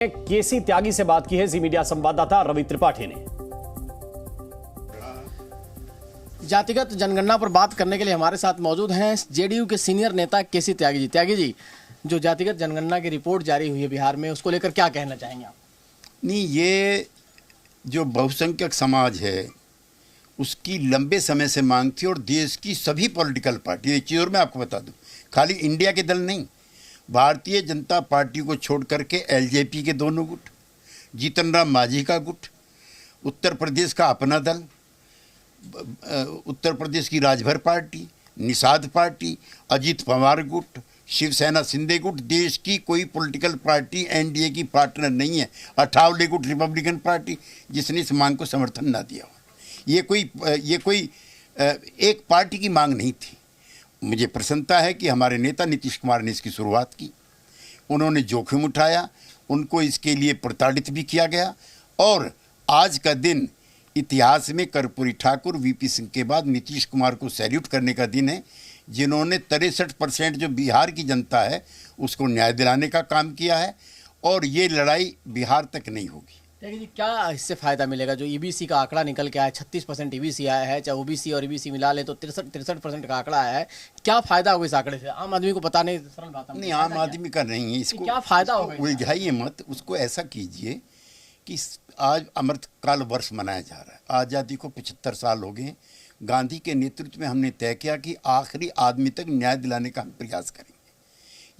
केसी त्यागी से बात की है जी मीडिया संवाददाता रवि त्रिपाठी ने। जातिगत जनगणना पर बात करने के लिए हमारे साथ मौजूद हैं जेडीयू के सीनियर नेता केसी त्यागी जी। त्यागी जी, जो जातिगत जनगणना की रिपोर्ट जारी हुई है बिहार में, उसको लेकर क्या कहना चाहेंगे आप? नहीं, ये जो बहुसंख्यक समाज है उसकी लंबे समय से मांग थी और देश की सभी पॉलिटिकल पार्टी, एक चीज़ और मैं आपको बता दूं, खाली इंडिया के दल नहीं, भारतीय जनता पार्टी को छोड़ करके एलजेपी के दोनों गुट, जीतन राम मांझी का गुट, उत्तर प्रदेश का अपना दल, उत्तर प्रदेश की राजभर पार्टी, निषाद पार्टी, अजीत पवार गुट, शिवसेना शिंदे गुट, देश की कोई पॉलिटिकल पार्टी एनडीए की पार्टनर नहीं है। 58 गुट रिपब्लिकन पार्टी जिसने इस मांग को समर्थन ना दिया हो। ये कोई एक पार्टी की मांग नहीं थी। मुझे प्रसन्नता है कि हमारे नेता नीतीश कुमार ने इसकी शुरुआत की, उन्होंने जोखिम उठाया, उनको इसके लिए प्रताड़ित भी किया गया और आज का दिन इतिहास में कर्पूरी ठाकुर, वीपी सिंह के बाद नीतीश कुमार को सैल्यूट करने का दिन है, जिन्होंने 63% जो बिहार की जनता है उसको न्याय दिलाने का काम किया है और ये लड़ाई बिहार तक नहीं होगी। क्या इससे फायदा मिलेगा? जो ईबीसी का आंकड़ा निकल के आया, 36% ईबीसी आया है, चाहे ओबीसी और ईबीसी मिला ले तो 63% का आंकड़ा आया है। क्या फायदा होगा इस आंकड़े से? आम आदमी को पता नहीं, सरल बात नहीं, आम आदमी का नहीं है, इसको क्या फायदा होगा? उलझाइए मत, उसको ऐसा कीजिए कि आज अमृतकाल वर्ष मनाया जा रहा है, आज़ादी को 75 साल हो गए। गांधी के नेतृत्व में हमने तय किया कि आखिरी आदमी तक न्याय दिलाने का हम प्रयास करेंगे।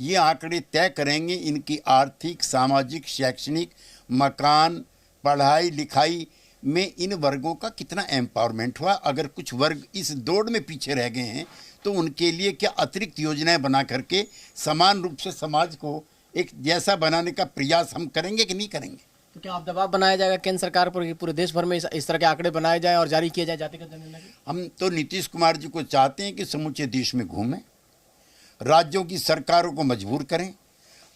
ये आंकड़े तय करेंगे इनकी आर्थिक, सामाजिक, शैक्षणिक, मकान, पढ़ाई लिखाई में इन वर्गों का कितना एम्पावरमेंट हुआ। अगर कुछ वर्ग इस दौड़ में पीछे रह गए हैं तो उनके लिए क्या अतिरिक्त योजनाएं बना करके समान रूप से समाज को एक जैसा बनाने का प्रयास हम करेंगे कि नहीं करेंगे? तो क्या आप दबाव बनाया जाएगा केंद्र सरकार पर, पूरे देश भर में इस तरह के आंकड़े बनाए जाएं और जारी किए जाए जातिगत जनगणना के? हम तो नीतीश कुमार जी को चाहते हैं कि समूचे देश में घूमें, राज्यों की सरकारों को मजबूर करें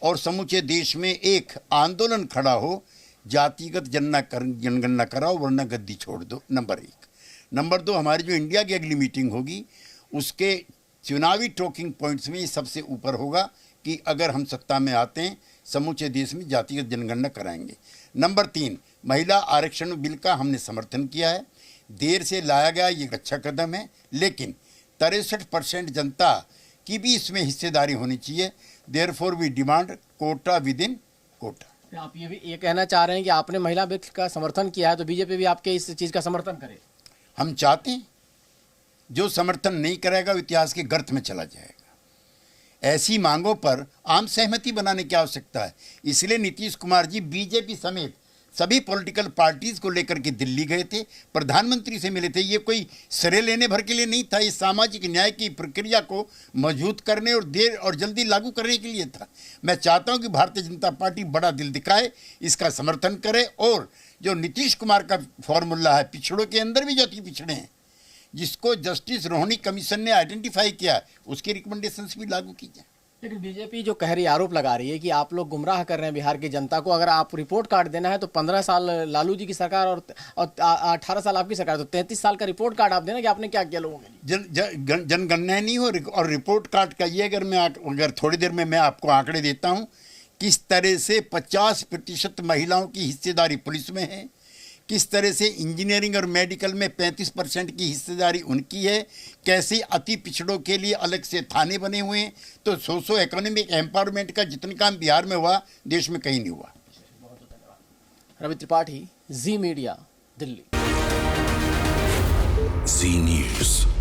और समूचे देश में एक आंदोलन खड़ा हो, जातिगत जनगणना कराओ वरना गद्दी छोड़ दो। नंबर 1। नंबर 2, हमारी जो इंडिया की अगली मीटिंग होगी उसके चुनावी टॉकिंग पॉइंट्स में सबसे ऊपर होगा कि अगर हम सत्ता में आते हैं समूचे देश में जातिगत जनगणना कराएंगे। नंबर 3, महिला आरक्षण बिल का हमने समर्थन किया है, देर से लाया गया, ये एक अच्छा कदम है, लेकिन 63% जनता की भी इसमें हिस्सेदारी होनी चाहिए। Therefore we demand quota within quota. आप ये कहना चाह रहे हैं कि आपने महिला बिल का समर्थन किया है तो बीजेपी भी आपके इस चीज़ का समर्थन करे? हम चाहते हैं जो समर्थन नहीं करेगा वो इतिहास के गर्त में चला जाएगा। ऐसी मांगों पर आम सहमति बनाने की आवश्यकता है। इसलिए नीतीश कुमार जी बीजेपी समेत सभी पॉलिटिकल पार्टीज को लेकर के दिल्ली गए थे, प्रधानमंत्री से मिले थे। ये कोई श्रेय लेने भर के लिए नहीं था, इस सामाजिक न्याय की प्रक्रिया को मजबूत करने और देर और जल्दी लागू करने के लिए था। मैं चाहता हूं कि भारतीय जनता पार्टी बड़ा दिल दिखाए, इसका समर्थन करे और जो नीतीश कुमार का फॉर्मूला है, पिछड़ों के अंदर भी जो पिछड़े हैं, जिसको जस्टिस रोहिणी कमीशन ने आइडेंटिफाई किया, उसके रिकमेंडेशंस भी लागू की जाए। लेकिन बीजेपी जो कह रही आरोप लगा रही है कि आप लोग गुमराह कर रहे हैं बिहार की जनता को। अगर आप रिपोर्ट कार्ड देना है तो 15 साल लालू जी की सरकार और 18 साल आपकी सरकार, तो 33 साल का रिपोर्ट कार्ड आप देना कि आपने क्या किया लोगों के लिए। जनगणना नहीं हो और रिपोर्ट कार्ड का ये, अगर थोड़ी देर में मैं आपको आंकड़े देता हूँ किस तरह से 50% महिलाओं की हिस्सेदारी पुलिस में है, किस तरह से इंजीनियरिंग और मेडिकल में 35% की हिस्सेदारी उनकी है, कैसे अति पिछड़ों के लिए अलग से थाने बने हुए हैं। तो सोशो इकोनॉमिक एम्पावरमेंट का जितना काम बिहार में हुआ देश में कहीं नहीं हुआ। रवि त्रिपाठी, जी मीडिया, दिल्ली। जी न्यूज़।